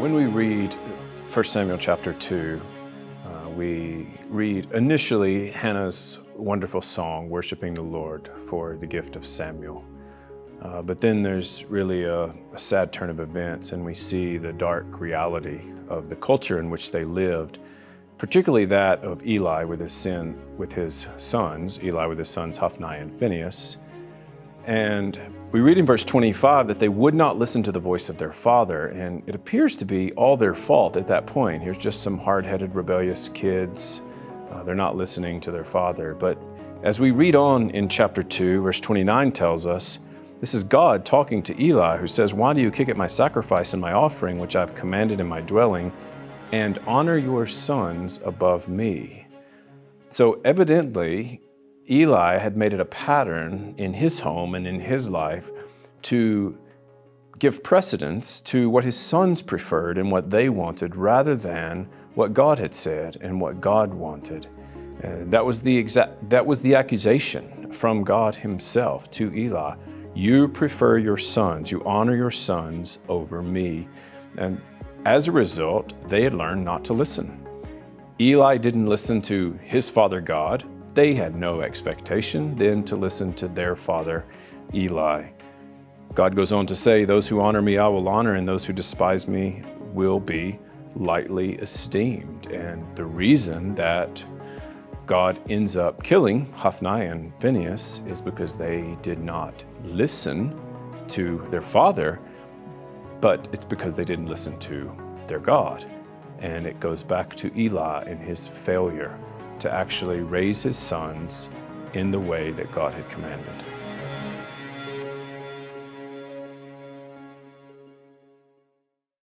When we read 1 Samuel chapter 2, we read initially Hannah's wonderful song, worshiping the Lord for the gift of Samuel. But then there's really a sad turn of events, and we see the dark reality of the culture in which they lived, particularly that of Eli with his sons, Hophni and Phinehas. And we read in verse 25 that they would not listen to the voice of their father, and it appears to be all their fault at that point. Here's just some hard-headed, rebellious kids. They're not listening to their father. But as we read on in chapter 2, verse 29 tells us, this is God talking to Eli, who says, "Why do you kick at my sacrifice and my offering, which I've commanded in my dwelling, and honor your sons above me?" So evidently, Eli had made it a pattern in his home and in his life to give precedence to what his sons preferred and what they wanted rather than what God had said and what God wanted. That was the accusation from God himself to Eli. You prefer your sons, you honor your sons over me. And as a result, they had learned not to listen. Eli didn't listen to his father God. They had no expectation then to listen to their father, Eli. God goes on to say, "Those who honor me I will honor, and those who despise me will be lightly esteemed." And the reason that God ends up killing Hophni and Phinehas is because they did not listen to their father, but it's because they didn't listen to their God. And it goes back to Eli and his failure to actually raise his sons in the way that God had commanded.